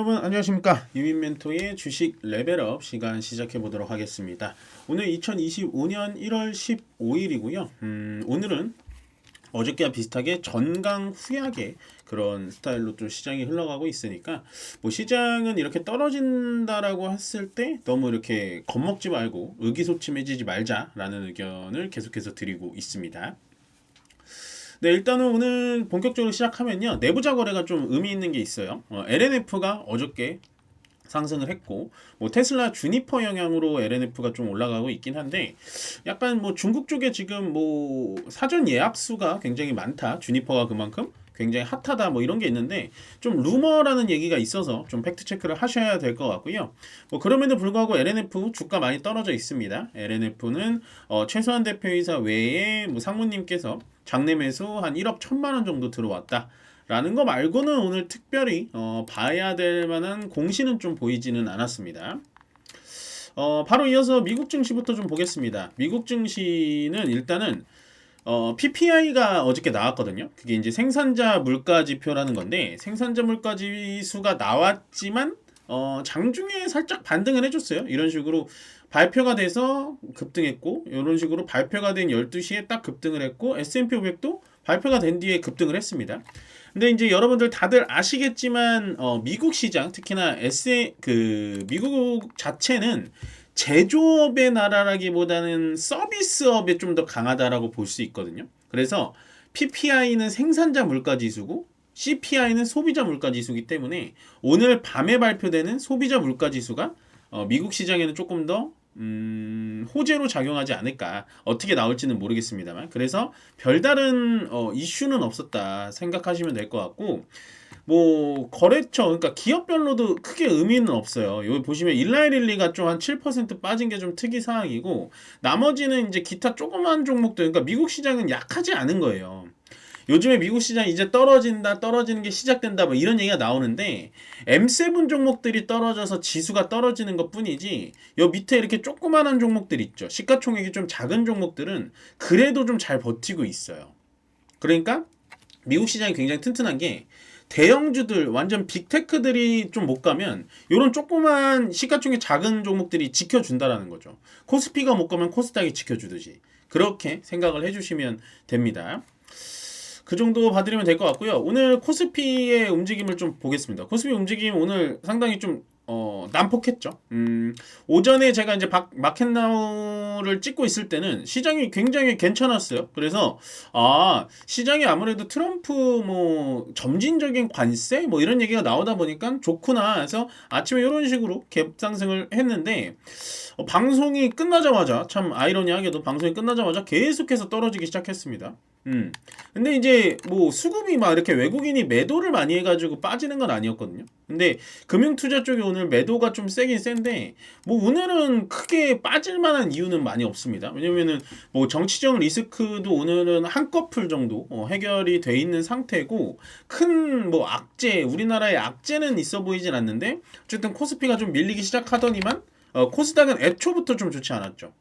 여러분 안녕하십니까. 유민멘토의 주식 레벨업 시간 시작해 보도록 하겠습니다. 오늘 2025년 1월 15일이고요. 오늘은 어저께와 비슷하게 전강 후약의 그런 스타일로 좀 시장이 흘러가고 있으니까 뭐 시장은 이렇게 떨어진다라고 했을 때 너무 이렇게 겁먹지 말고 의기소침해지지 말자라는 의견을 계속해서 드리고 있습니다. 네, 일단은 오늘 본격적으로 시작하면요. 내부자 거래가 좀 의미 있는 게 있어요. LNF가 어저께 상승을 했고, 뭐 테슬라 주니퍼 영향으로 LNF가 좀 올라가고 있긴 한데, 약간 뭐 중국 쪽에 지금 뭐 사전 예약 수가 굉장히 많다. 주니퍼가 그만큼 굉장히 핫하다 뭐 이런 게 있는데 좀 루머라는 얘기가 있어서 좀 팩트 체크를 하셔야 될 것 같고요. 뭐 그럼에도 불구하고 LNF 주가 많이 떨어져 있습니다. LNF는 최소한 대표이사 외에 뭐 상무님께서 장내 매수 한 1억 1천만 원 정도 들어왔다. 라는 거 말고는 오늘 특별히 봐야 될 만한 공시는 좀 보이지는 않았습니다. 바로 이어서 미국 증시부터 좀 보겠습니다. 미국 증시는 일단은 PPI가 어저께 나왔거든요. 그게 이제 생산자 물가 지표라는 건데 생산자 물가 지수가 나왔지만 장중에 살짝 반등을 해줬어요. 이런 식으로 발표가 돼서 급등했고 이런 식으로 발표가 된 12시에 딱 급등을 했고 S&P 500도 발표가 된 뒤에 급등을 했습니다. 근데 이제 여러분들 다들 아시겠지만 미국 시장 특히나 미국 자체는 제조업의 나라라기보다는 서비스업에 좀 더 강하다라고 볼 수 있거든요. 그래서 PPI는 생산자 물가 지수고 CPI는 소비자 물가 지수이기 때문에 오늘 밤에 발표되는 소비자 물가 지수가 미국 시장에는 조금 더 호재로 작용하지 않을까. 어떻게 나올지는 모르겠습니다만 그래서 별다른 이슈는 없었다 생각하시면 될 것 같고 뭐 거래처 그러니까 기업별로도 크게 의미는 없어요. 여기 보시면 일라이릴리가 좀 한 7% 빠진 게 좀 특이 사항이고 나머지는 이제 기타 조그만 종목들 그러니까 미국 시장은 약하지 않은 거예요. 요즘에 미국 시장 이제 떨어진다, 떨어지는 게 시작된다, 뭐 이런 얘기가 나오는데 M7 종목들이 떨어져서 지수가 떨어지는 것 뿐이지 요 밑에 이렇게 조그만한 종목들 있죠. 시가총액이 좀 작은 종목들은 그래도 좀 잘 버티고 있어요. 그러니까 미국 시장이 굉장히 튼튼한 게 대형주들 완전 빅테크들이 좀 못 가면 요런 조그만 시가총액 작은 종목들이 지켜준다라는 거죠. 코스피가 못 가면 코스닥이 지켜주듯이 그렇게 생각을 해주시면 됩니다. 그 정도 봐드리면 될 것 같고요. 오늘 코스피의 움직임을 좀 보겠습니다. 코스피 움직임 오늘 상당히 좀 난폭했죠. 오전에 제가 이제 마켓나우를 찍고 있을 때는 시장이 굉장히 괜찮았어요. 그래서 시장이 아무래도 트럼프 뭐 점진적인 관세 뭐 이런 얘기가 나오다 보니까 좋구나 해서 아침에 이런 식으로 갭상승을 했는데 방송이 끝나자마자 참 아이러니하게도 방송이 끝나자마자 계속해서 떨어지기 시작했습니다. 근데 이제 뭐 수급이 막 이렇게 외국인이 매도를 많이 해가지고 빠지는 건 아니었거든요. 근데 금융투자 쪽에 오늘 매도가 좀 세긴 센데 뭐 오늘은 크게 빠질 만한 이유는 많이 없습니다. 왜냐면은 뭐 정치적 리스크도 오늘은 한꺼풀 정도 해결이 돼 있는 상태고 큰 뭐 악재 우리나라의 악재는 있어 보이진 않는데 어쨌든 코스피가 좀 밀리기 시작하더니만 코스닥은 애초부터 좀 좋지 않았죠.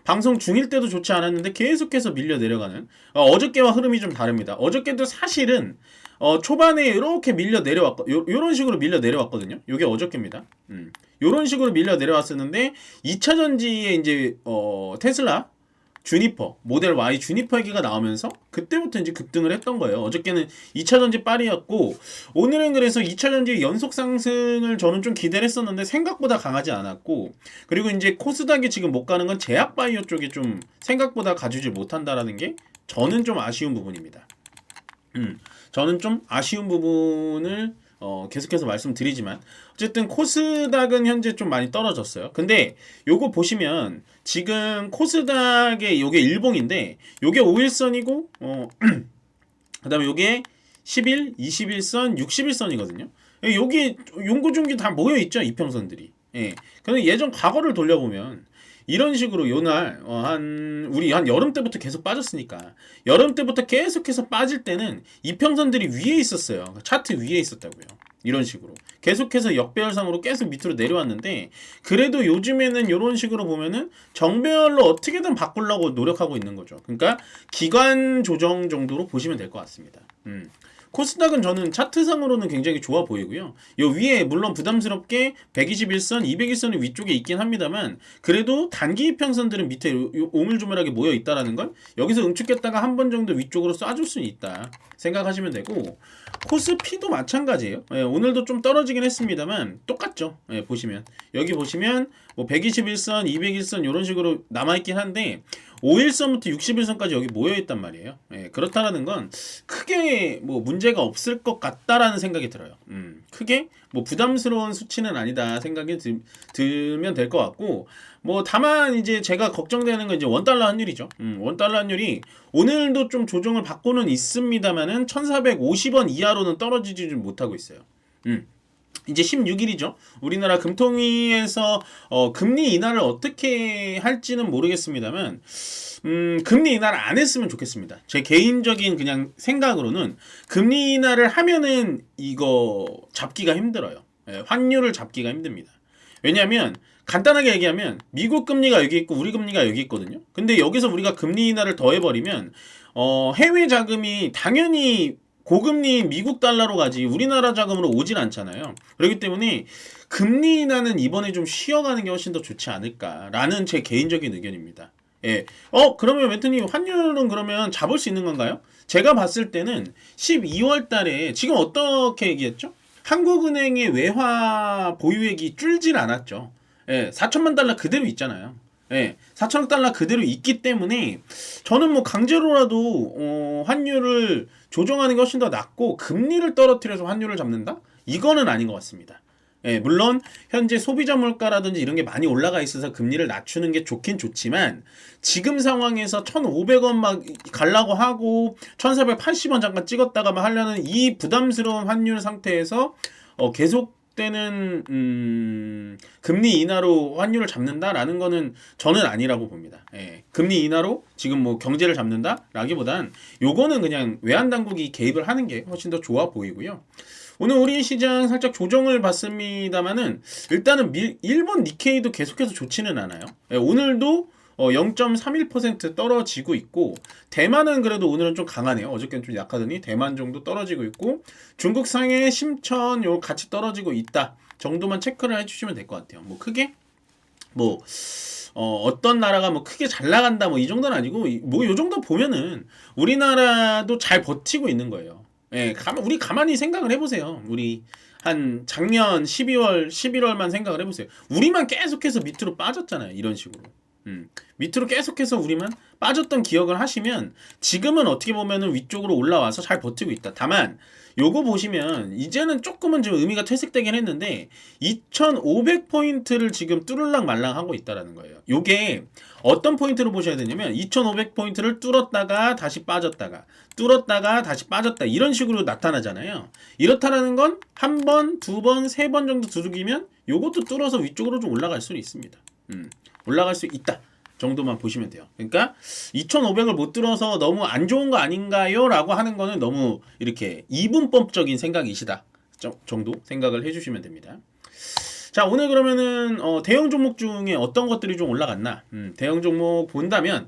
방송 중일 때도 좋지 않았는데 계속해서 밀려 내려가는 어저께와 흐름이 좀 다릅니다. 어저께도 사실은 초반에 이렇게 밀려 내려왔고 요런 식으로 밀려 내려왔거든요. 요게 어저께입니다. 요런 식으로 밀려 내려왔었는데 2차 전지에 이제 테슬라 주니퍼 모델 Y 주니퍼 얘기가 나오면서 그때부터 이제 급등을 했던 거예요. 어저께는 2차 전지 빨이었고 오늘은 그래서 2차 전지 연속 상승을 저는 좀 기대를 했었는데 생각보다 강하지 않았고 그리고 이제 코스닥이 지금 못 가는 건 제약 바이오 쪽이 좀 생각보다 가주질 못한다라는 게 저는 좀 아쉬운 부분입니다. 저는 좀 아쉬운 부분을 계속해서 말씀드리지만 어쨌든 코스닥은 현재 좀 많이 떨어졌어요. 근데 요거 보시면 지금 코스닥의 요게 일봉인데 요게 5일선이고 그 다음에 요게 10일, 21선, 60일선이거든요. 여기 용고중기 다 모여있죠 이평선들이. 예. 근데 예전 과거를 돌려보면 이런 식으로 요날 우리 한 여름 때부터 계속 빠졌으니까 여름 때부터 계속해서 빠질 때는 이평선들이 위에 있었어요. 차트 위에 있었다고요. 이런 식으로 계속해서 역배열상으로 계속 밑으로 내려왔는데 그래도 요즘에는 이런 식으로 보면은 정배열로 어떻게든 바꾸려고 노력하고 있는 거죠. 그러니까 기관 조정 정도로 보시면 될 것 같습니다. 코스닥은 저는 차트상으로는 굉장히 좋아 보이고요. 요 위에 물론 부담스럽게 121선, 201선이 위쪽에 있긴 합니다만 그래도 단기 이평선들은 밑에 오물조물하게 모여 있다라는 걸 여기서 응축했다가 한 번 정도 위쪽으로 쏴줄 수 있다 생각하시면 되고, 코스피도 마찬가지예요. 예, 오늘도 좀 떨어지긴 했습니다만 똑같죠. 예, 보시면 여기 보시면 뭐 121선, 201선 이런 식으로 남아있긴 한데 5일선부터 60일선까지 여기 모여있단 말이에요. 예, 그렇다라는 건 크게 뭐 문제가 없을 것 같다라는 생각이 들어요. 크게 뭐 부담스러운 수치는 아니다 생각이 들면 될 것 같고, 뭐 다만 이제 제가 걱정되는 건 이제 원달러 환율이죠. 원달러 환율이 오늘도 좀 조정을 받고는 있습니다만은 1450원 이하로는 떨어지지 못하고 있어요. 이제 16일이죠. 우리나라 금통위에서 금리 인하를 어떻게 할지는 모르겠습니다만 금리 인하를 안 했으면 좋겠습니다. 제 개인적인 그냥 생각으로는 금리 인하를 하면은 이거 잡기가 힘들어요. 예, 환율을 잡기가 힘듭니다. 왜냐하면 간단하게 얘기하면 미국 금리가 여기 있고 우리 금리가 여기 있거든요. 근데 여기서 우리가 금리 인하를 더해버리면 해외 자금이 당연히 고금리 미국 달러로 가지 우리나라 자금으로 오진 않잖아요. 그렇기 때문에 금리 인하는 이번에 좀 쉬어가는 게 훨씬 더 좋지 않을까라는 제 개인적인 의견입니다. 예. 그러면 멘트님 환율은 그러면 잡을 수 있는 건가요? 제가 봤을 때는 12월 달에 지금 어떻게 얘기했죠? 한국은행의 외화 보유액이 줄질 않았죠. 예, 4천만 달러 그대로 있잖아요. 예, 4천억 달러 그대로 있기 때문에 저는 뭐 강제로라도 환율을 조정하는 게 훨씬 더 낫고 금리를 떨어뜨려서 환율을 잡는다? 이거는 아닌 것 같습니다. 예, 물론 현재 소비자 물가라든지 이런 게 많이 올라가 있어서 금리를 낮추는 게 좋긴 좋지만 지금 상황에서 1,500원 막 가려고 하고 1,480원 잠깐 찍었다가 막 하려는 이 부담스러운 환율 상태에서 계속되는 금리 인하로 환율을 잡는다라는 거는 저는 아니라고 봅니다. 예, 금리 인하로 지금 뭐 경제를 잡는다라기보단 요거는 그냥 외환 당국이 개입을 하는 게 훨씬 더 좋아 보이고요. 오늘 우리 시장 살짝 조정을 받습니다만은 일단은 일본 니케이도 계속해서 좋지는 않아요. 예, 오늘도 0.31% 떨어지고 있고, 대만은 그래도 오늘은 좀 강하네요. 어저께는 좀 약하더니 대만 정도 떨어지고 있고, 중국 상해, 심천 요 같이 떨어지고 있다 정도만 체크를 해주시면 될 것 같아요. 뭐 크게 뭐 어떤 나라가 뭐 크게 잘 나간다 뭐 이 정도는 아니고 뭐 요 정도 보면은 우리나라도 잘 버티고 있는 거예요. 예, 우리 가만히 생각을 해보세요. 우리 한 작년 12월, 11월만 생각을 해보세요. 우리만 계속해서 밑으로 빠졌잖아요. 이런 식으로. 밑으로 계속해서 우리만 빠졌던 기억을 하시면 지금은 어떻게 보면은 위쪽으로 올라와서 잘 버티고 있다. 다만 요거 보시면 이제는 조금은 좀 의미가 퇴색되긴 했는데 2,500포인트를 지금 뚫을랑 말랑 하고 있다라는 거예요. 요게 어떤 포인트로 보셔야 되냐면 2,500포인트를 뚫었다가 다시 빠졌다가 뚫었다가 다시 빠졌다 이런 식으로 나타나잖아요. 이렇다라는 건 한 번, 두 번, 세 번 정도 두들기면 요것도 뚫어서 위쪽으로 좀 올라갈 수는 있습니다. 올라갈 수 있다 정도만 보시면 돼요. 그러니까 2,500을 못 들어서 너무 안 좋은 거 아닌가요? 라고 하는 거는 너무 이렇게 이분법적인 생각이시다 정도 생각을 해주시면 됩니다. 자, 오늘 그러면은 대형 종목 중에 어떤 것들이 좀 올라갔나? 대형 종목 본다면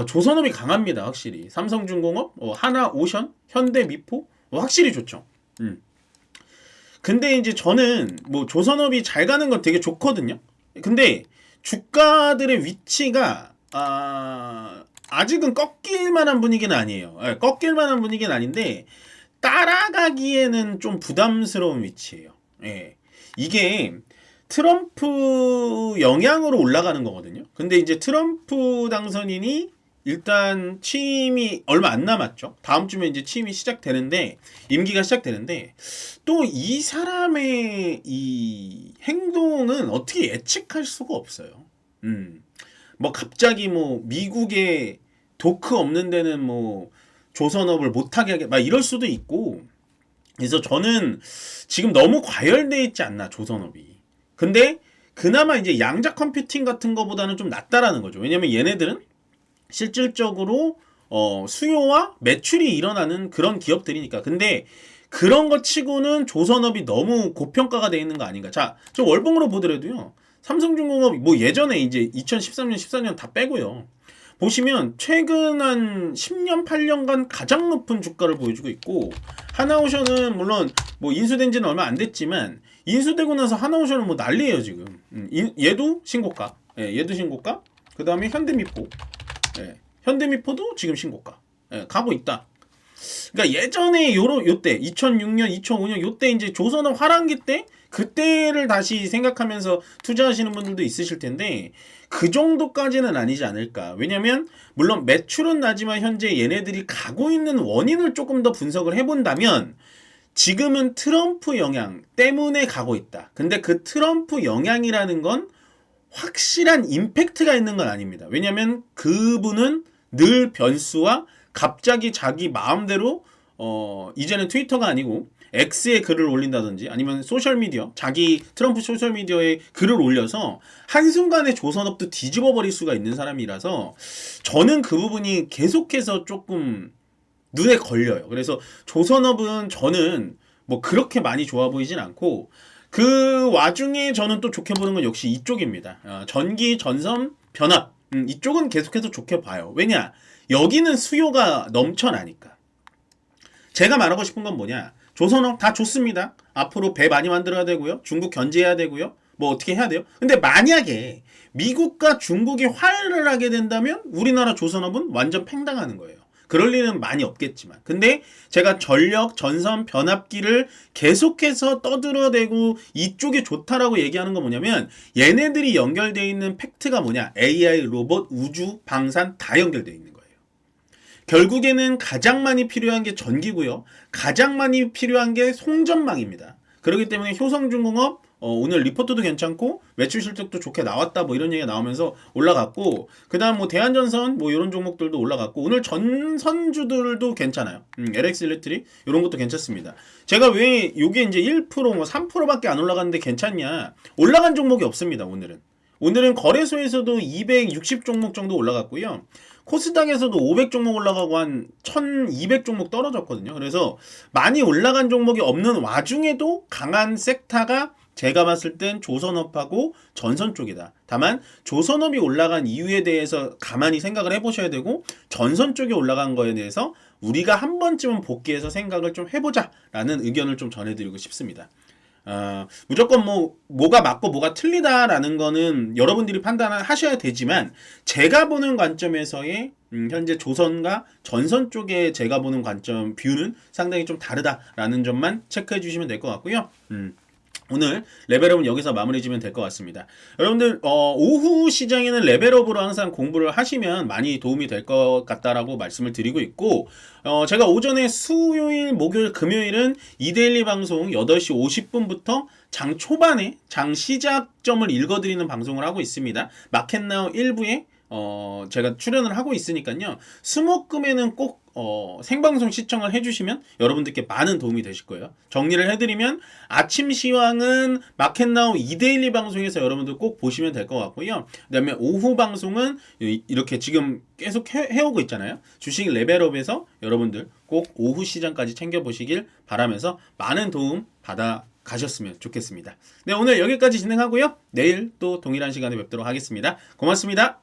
조선업이 강합니다. 확실히 삼성중공업, 하나오션, 현대미포 확실히 좋죠. 근데 이제 저는 뭐 조선업이 잘 가는 건 되게 좋거든요. 근데 주가들의 위치가 아직은 꺾일 만한 분위기는 아니에요. 예, 꺾일 만한 분위기는 아닌데 따라가기에는 좀 부담스러운 위치예요. 예. 이게 트럼프 영향으로 올라가는 거거든요. 근데 이제 트럼프 당선인이 일단 취임이 얼마 안 남았죠. 다음 주면 이제 취임이 시작되는데 임기가 시작되는데 또 이 사람의 이 행동은 어떻게 예측할 수가 없어요. 뭐 갑자기 뭐 미국에 도크 없는 데는 뭐 조선업을 못하게 하게 막 이럴 수도 있고, 그래서 저는 지금 너무 과열돼 있지 않나 조선업이. 근데 그나마 이제 양자 컴퓨팅 같은 거보다는 좀 낫다라는 거죠. 왜냐면 얘네들은 실질적으로 수요와 매출이 일어나는 그런 기업들이니까. 근데 그런 것 치고는 조선업이 너무 고평가가 돼 있는 거 아닌가. 자, 저 월봉으로 보더라도요. 삼성중공업 뭐 예전에 이제 2013년 14년 다 빼고요. 보시면 최근 한 10년, 8년간 가장 높은 주가를 보여주고 있고, 하나오션은 물론 뭐 인수된 지는 얼마 안 됐지만 인수되고 나서 하나오션은 뭐 난리예요 지금. 얘도 신고가, 예, 얘도 신고가. 그 다음에 현대미포, 예, 현대미포도 지금 신고가, 예, 가고 있다. 그러니까 예전에 요때 2006년, 2005년 요때 이제 조선업 화랑기 때 그때를 다시 생각하면서 투자하시는 분들도 있으실 텐데 그 정도까지는 아니지 않을까. 왜냐면 물론 매출은 나지만 현재 얘네들이 가고 있는 원인을 조금 더 분석을 해본다면 지금은 트럼프 영향 때문에 가고 있다. 근데 그 트럼프 영향이라는 건 확실한 임팩트가 있는 건 아닙니다. 왜냐면 그분은 늘 변수와 갑자기 자기 마음대로 이제는 트위터가 아니고 X에 글을 올린다든지 아니면 소셜미디어, 자기 트럼프 소셜미디어에 글을 올려서 한순간에 조선업도 뒤집어 버릴 수가 있는 사람이라서 저는 그 부분이 계속해서 조금 눈에 걸려요. 그래서 조선업은 저는 뭐 그렇게 많이 좋아 보이진 않고 그 와중에 저는 또 좋게 보는 건 역시 이쪽입니다. 전기, 전선, 변압, 이쪽은 계속해서 좋게 봐요. 왜냐? 여기는 수요가 넘쳐나니까. 제가 말하고 싶은 건 뭐냐? 조선업 다 좋습니다. 앞으로 배 많이 만들어야 되고요. 중국 견제해야 되고요. 뭐 어떻게 해야 돼요? 근데 만약에 미국과 중국이 화해를 하게 된다면 우리나라 조선업은 완전 팽당하는 거예요. 그럴 일은 많이 없겠지만. 근데 제가 전력, 전선, 변압기를 계속해서 떠들어대고 이쪽이 좋다라고 얘기하는 건 뭐냐면 얘네들이 연결되어 있는 팩트가 뭐냐? AI, 로봇, 우주, 방산 다 연결되어 있는 거예요. 결국에는 가장 많이 필요한 게 전기고요. 가장 많이 필요한 게 송전망입니다. 그렇기 때문에 효성중공업 오늘 리포트도 괜찮고 매출 실적도 좋게 나왔다 뭐 이런 얘기가 나오면서 올라갔고 그다음 뭐 대한전선 뭐 이런 종목들도 올라갔고 오늘 전선주들도 괜찮아요. LX 일렉트릭 이런 것도 괜찮습니다. 제가 왜 요게 이제 1%뭐 3%밖에 안 올라갔는데 괜찮냐? 올라간 종목이 없습니다. 오늘은 거래소에서도 260 종목 정도 올라갔고요. 코스닥에서도 500 종목 올라가고 한 1200 종목 떨어졌거든요. 그래서 많이 올라간 종목이 없는 와중에도 강한 섹터가 제가 봤을 땐 조선업하고 전선 쪽이다. 다만 조선업이 올라간 이유에 대해서 가만히 생각을 해보셔야 되고 전선 쪽이 올라간 거에 대해서 우리가 한 번쯤은 복귀해서 생각을 좀 해보자라는 의견을 좀 전해드리고 싶습니다. 무조건 뭐가 맞고 뭐가 틀리다라는 거는 여러분들이 판단을 하셔야 되지만 제가 보는 관점에서의 현재 조선과 전선 쪽에 제가 보는 관점 뷰는 상당히 좀 다르다라는 점만 체크해 주시면 될 것 같고요. 오늘 레벨업은 여기서 마무리 지면 될 것 같습니다. 여러분들 오후 시장에는 레벨업으로 항상 공부를 하시면 많이 도움이 될 것 같다라고 말씀을 드리고 있고 제가 오전에 수요일, 목요일, 금요일은 이데일리 방송 8시 50분부터 장 초반에 장 시작점을 읽어드리는 방송을 하고 있습니다. 마켓나우 1부에 제가 출연을 하고 있으니까요. 수목금에는 꼭 생방송 시청을 해주시면 여러분들께 많은 도움이 되실 거예요. 정리를 해드리면 아침 시황은 마켓나우 이데일리 방송에서 여러분들 꼭 보시면 될 것 같고요. 그 다음에 오후 방송은 이렇게 지금 계속 해오고 있잖아요. 주식 레벨업에서 여러분들 꼭 오후 시장까지 챙겨보시길 바라면서 많은 도움 받아 가셨으면 좋겠습니다. 네, 오늘 여기까지 진행하고요. 내일 또 동일한 시간에 뵙도록 하겠습니다. 고맙습니다.